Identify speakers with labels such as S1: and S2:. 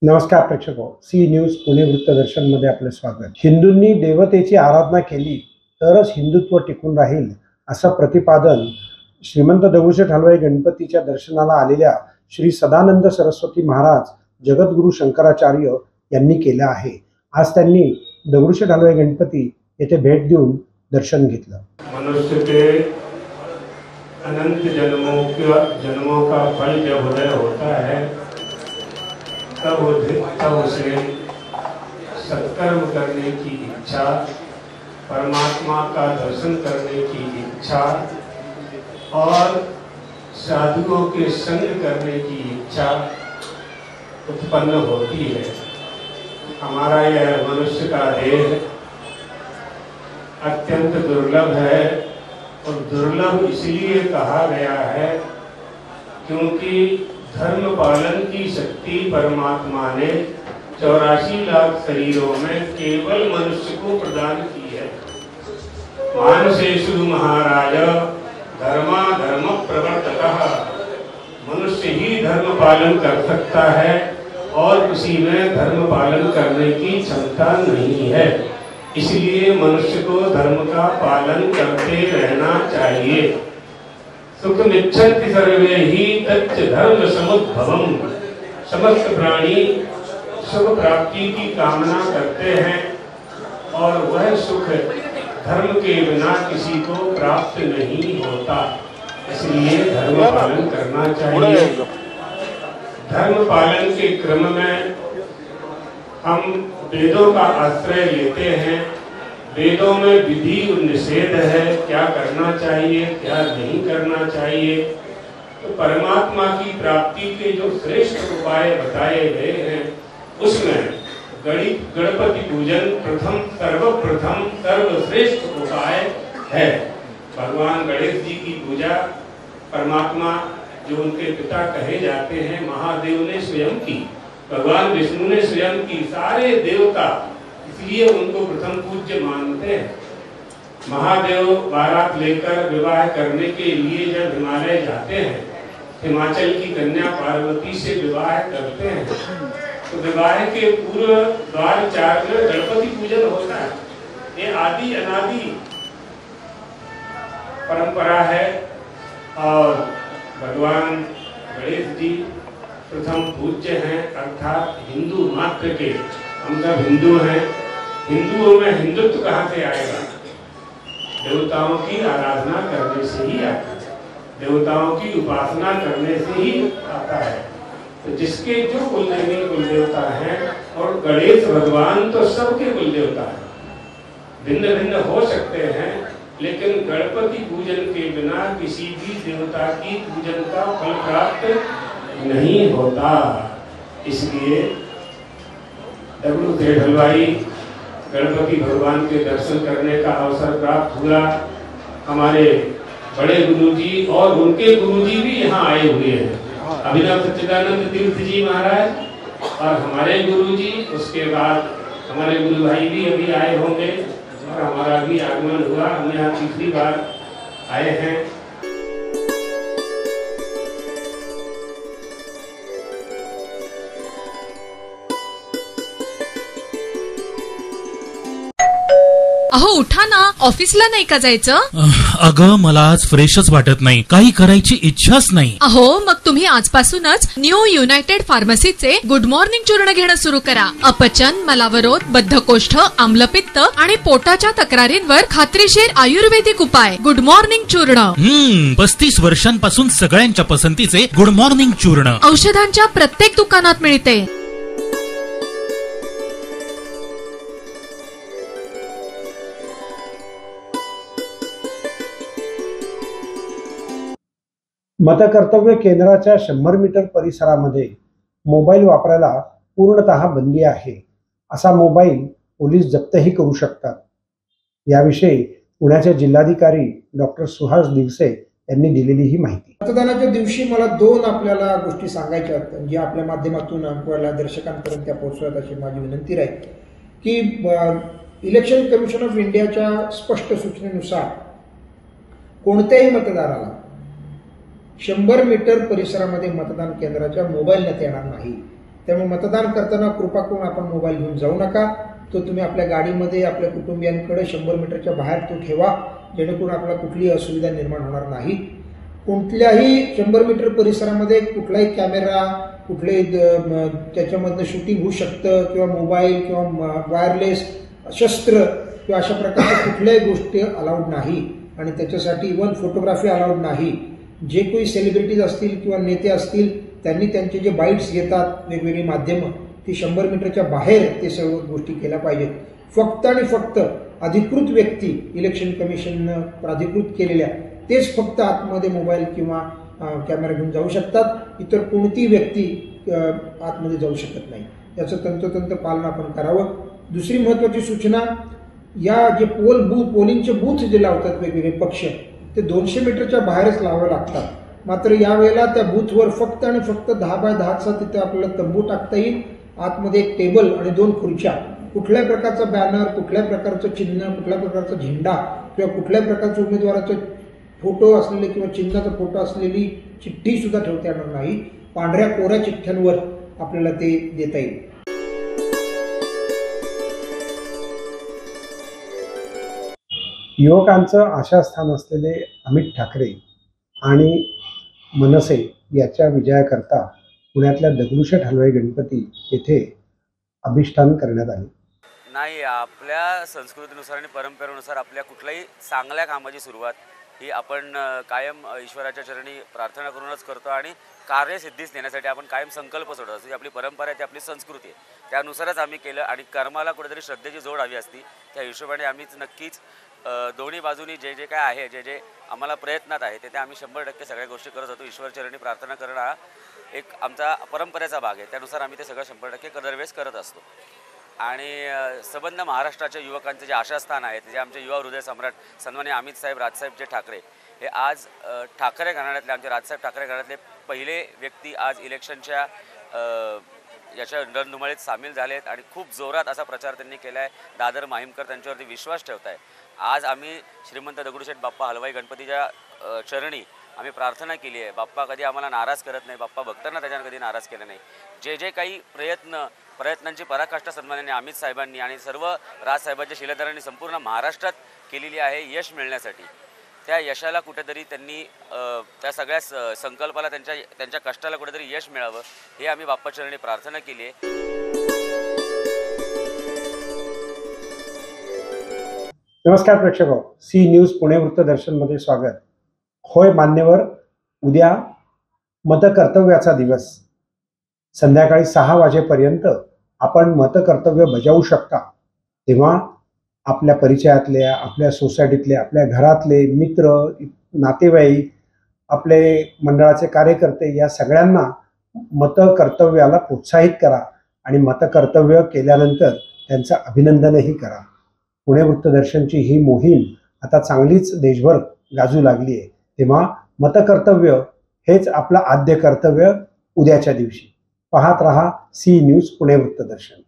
S1: नमस्कार प्रेक्षको, C news Pune वृत्तदर्शन मध्ये आपले स्वागत। हिंदूंनी देवतेची आराधना केली तरच हिंदुत्व टिकून राहील असं प्रतिपादन श्रीमंत दगडूशेठ हलवाई गणपतीच्या दर्शनाला आलेल्या श्री सदानंद सरस्वती महाराज जगद्गुरु शंकराचार्य यांनी केलं आहे। आज त्यांनी दगडूशेठ हलवाई गणपती येथे भेट देऊन दर्शन घेतलं।
S2: मनुष्य के अनंत जन्मों का फल जब उदय होता है तब उसे सत्कर्म करने की इच्छा, परमात्मा का दर्शन करने की इच्छा और साधुओं के संग करने की इच्छा उत्पन्न होती है। हमारा यह मनुष्य का देह अत्यंत दुर्लभ है और दुर्लभ इसलिए कहा गया है क्योंकि धर्म पालन की शक्ति परमात्मा ने 84 लाख शरीरों में केवल मनुष्य को प्रदान की है। मानसेषु महाराज धर्मा धर्म प्रवर्तकः, मनुष्य ही धर्म पालन कर सकता है और किसी में धर्म पालन करने की क्षमता नहीं है। इसलिए मनुष्य को धर्म का पालन करते रहना चाहिए। सुखमिच्छन्ति सर्वे ही तच्च धर्म समुद्भवम्, समस्त प्राणी सुख प्राप्ति की कामना करते हैं और वह सुख धर्म के बिना किसी को प्राप्त नहीं होता। इसलिए धर्म पालन करना चाहिए। धर्म पालन के क्रम में हम वेदों का आश्रय लेते हैं। वेदों में विधि और निषेध है, क्या करना चाहिए क्या नहीं करना चाहिए। तो परमात्मा की प्राप्ति के जो श्रेष्ठ उपाय बताए गए हैं उसमें गणपति पूजन सर्वप्रथम सर्वश्रेष्ठ उपाय है। भगवान गणेश जी की पूजा परमात्मा जो उनके पिता कहे जाते हैं महादेव ने स्वयं की, भगवान विष्णु ने स्वयं की। सारे देवता इसलिए उनको प्रथम पूज्य मानते हैं। महादेव बारात लेकर विवाह करने के लिए जब हिमालय जाते हैं, हिमाचल की कन्या पार्वती से विवाह करते हैं, तो विवाह के पूर्व द्वार 4 में गणपति पूजन होता है। ये आदि अनादि परंपरा है और भगवान गणेश जी प्रथम पूज्य हैं, अर्थात हिंदू मात्र के। हम सब हिंदू हैं। हिंदुओं में हिंदुत्व कहाँ से आएगा? देवताओं की आराधना करने से ही आता है, देवताओं की उपासना करने से ही आता है। तो जिसके जो कुलदेवी कुल देवता हैं, और गणेश भगवान तो सबके कुल देवता हैं, भिन्न भिन्न हो सकते हैं, लेकिन गणपति पूजन के बिना किसी भी देवता की पूजन का फल प्राप्त नहीं होता। इसलिए दगडूशेठ हलवाई गणपति भगवान के दर्शन करने का अवसर प्राप्त हुआ। हमारे बड़े गुरुजी और उनके गुरुजी भी यहाँ आए हुए हैं, अभिनव सच्चिदानंद तीर्थ जी महाराज और हमारे गुरुजी। उसके बाद हमारे गुरु भाई भी अभी आए होंगे और हमारा भी आगमन हुआ। हम यहाँ तीसरी बार आए हैं।
S3: अहो उठा ना, ऑफिसला नाही का जायचं?
S4: अगं मला आज फ्रेशच वाटत नाही, काही करायची इच्छाच नाही।
S3: अहो मग तुम्ही आजपासूनच न्यू युनायटेड फार्मसीचे गुड मॉर्निंग चूर्ण घेणं सुरू करा। अपचन, मलावरोध, बद्धकोष्ठ, आम्लपित्त आणि पोटाच्या तक्रारींवर खात्रीशीर आयुर्वेदिक उपाय गुड मॉर्निंग चूर्ण।
S4: 35 वर्षांपासून सगळ्यांच्या पसंतीचे गुड मॉर्निंग चूर्ण
S3: औषधांच्या प्रत्येक दुकानात मिळते।
S1: मतकर्तव्य केंद्राच्या 100 मीटर परिसरामध्ये मोबाईल वापरायला पूर्णतः बंदी आहे। असा मोबाईल पोलीस जप्तही करू शकतात। याविषयी पुण्याचे जिल्हाधिकारी डॉक्टर सुहास दिवसे यांनी दिलेली ही माहिती।
S5: मतदानाच्या दिवशी मला 2 आपल्याला गोष्टी सांगायच्या आहेत, जे आपल्या माध्यमातून आपल्याला दर्शकांपर्यंत पोहोचवत अशी माझी विनंती राहील की इलेक्शन कमिशन ऑफ इंडियाच्या स्पष्ट सूचनेनुसार कोणत्याही मतदाराला 100 मीटर परिसरामध्ये मतदान केंद्राच्या मोबाईल नेता येणार नाही। त्यामुळे मतदान करताना कृपा करून आपण मोबाईल घेऊन जाऊ नका. तो तुम्ही आपल्या गाडीमध्ये आपल्या कुटुंबियांकडे 100 मीटरच्या बाहेर तो ठेवा, जेणेकरून आपल्याला कुठलीही असुविधा निर्माण होणार नाही. कोणत्याही 100 मीटर परिसरामध्ये कुठलाही कॅमेरा, कुठले त्याच्यामधनं शूटिंग होऊ शकतं किंवा मोबाईल किंवा वायरलेस शस्त्र किंवा अशा प्रकारच्या कुठल्याही गोष्टी अलाउड नाही. आणि त्याच्यासाठी इव्हन फोटोग्राफी अलाउड नाही. जे कोणी सेलिब्रिटीज असतील किंवा नेते असतील त्यांनी त्यांचे जे बाईट्स घेतात वेगवेगळी माध्यमं, ती 100 मीटरच्या बाहेर ते सर्व गोष्टी केल्या पाहिजेत. फक्त आणि फक्त अधिकृत व्यक्ती, इलेक्शन कमिशननं प्राधिकृत केलेल्या, तेच फक्त आतमध्ये मोबाईल किंवा कॅमेरा घेऊन जाऊ शकतात. इतर कोणतीही व्यक्ती आतमध्ये जाऊ शकत नाही. याचं तंतोतंत पालन आपण करावं. दुसरी महत्त्वाची सूचना, या जे पोलिंगचे बूथ जे लावतात वेगवेगळे पक्ष, ते 200 मीटरच्या बाहेरच लावावे लागतात. मात्र यावेळेला त्या बूथवर फक्त आणि फक्त 10 बाय 10चा तिथे आपल्याला तंबू टाकता येईल. आतमध्ये एक टेबल आणि 2 खुर्च्या. कुठल्याही प्रकारचा बॅनर, कुठल्याही प्रकारचं चिन्ह, कुठल्याही प्रकारचा झेंडा किंवा कुठल्याही प्रकारचं उमेदवाराचं फोटो असलेले किंवा चिन्हाचा फोटो असलेली चिठ्ठी सुद्धा ठेवता येणार नाही. पांढऱ्या कोऱ्या चिठ्ठ्यांवर आपल्याला ते देता येईल.
S1: युवकांचं आशास्थान असलेले अमित ठाकरे आणि मनसे याच्या विजयाकरता पुण्यातल्या दगडूशेठ हलवाई गणपती येथे अभिष्ठान करण्यात आले.
S6: नाही, आपल्या संस्कृतीनुसार आणि परंपरेनुसार आपल्या कुठल्याही चांगल्या कामाची सुरुवात ही आपण कायम ईश्वराच्या चरणी प्रार्थना करूनच करतो आणि कार्यसिद्धीस नेण्यासाठी आपण कायम संकल्प सोडत असतो. ही आपली परंपरा आहे, ती आपली संस्कृती आहे. त्यानुसारच आम्ही केलं आणि कर्माला कुठेतरी श्रद्धेची जोड हवी असती. त्या हिशोबाने आम्हीच नक्कीच दोन्ही बाजूनी जे जे काय आहे, जे जे आम्हाला प्रयत्नात आहे, ते आम्ही 100% सगळ्या गोष्टी करत होतो. ईश्वरचरणी प्रार्थना करणं हा एक आमचा परंपरेचा भाग आहे. त्यानुसार आम्ही ते सगळं 100% दरवेळेस करत असतो. आणि संबंध महाराष्ट्राच्या युवकांचे जे आशास्थान आहेत, जे आमचे युवा हृदय सम्राट सन्माननीय अमित साहेब, राजसाहेब जे ठाकरे, हे आज ठाकरे घराण्यातले, आमचे राजसाहेब ठाकरे घराण्यातले पहिले व्यक्ती आज इलेक्शनच्या याच्या रणधुमाळीत सामील झाले आहेत आणि खूप जोरात असा प्रचार त्यांनी केला आहे. दादर माहीमकर त्यांच्यावरती विश्वास ठेवत आहे. आज आम्ही श्रीमंत दगडूशेठ बाप्पा हलवाई गणपतीच्या चरणी आम्ही प्रार्थना केली आहे. बाप्पा कधी आम्हाला नाराज करत नाही. बाप्पा भक्तांना त्याच्यानं कधी नाराज केलं नाही. जे जे काही प्रयत्नांची पराकाष्ठा सन्माननीय अमित साहेबांनी आणि सर्व राजसाहेबांच्या शिलेदारांनी संपूर्ण महाराष्ट्रात केलेली आहे यश मिळण्यासाठी, त्या यशाला कुठेतरी त्यांनी त्या सगळ्या संकल्पाला, त्यांच्या कष्टाला कुठेतरी यश मिळावं, हे आम्ही बाप्पाचरणी प्रार्थना केली आहे.
S1: नमस्कार प्रेक्षक, सी न्यूज पुणे वृत्तदर्शनमध्ये स्वागत. होय मान्यवर, उद्या मतकर्तव्याचा दिवस. संध्याकाळी 6 वाजेपर्यंत आपण मतकर्तव्य बजावू शकता. तेव्हा आपल्या परिचयातले, आपल्या सोसायटीतले, आपल्या घरातले मित्र, नातेवाईक, आपले मंडळाचे कार्यकर्ते या सगळ्यांना मतकर्तव्याला प्रोत्साहित करा आणि मतकर्तव्य केल्यानंतर त्यांचं अभिनंदनही करा. पुणे वृत्तदर्शनची ही मोहीम आता चांगलीच देशभर गाजू लागली आहे. तेव्हा मतकर्तव्य हेच आपलं आद्य कर्तव्य उद्याच्या दिवशी. पाहत रहा सी न्यूज पुणे वृत्तदर्शन.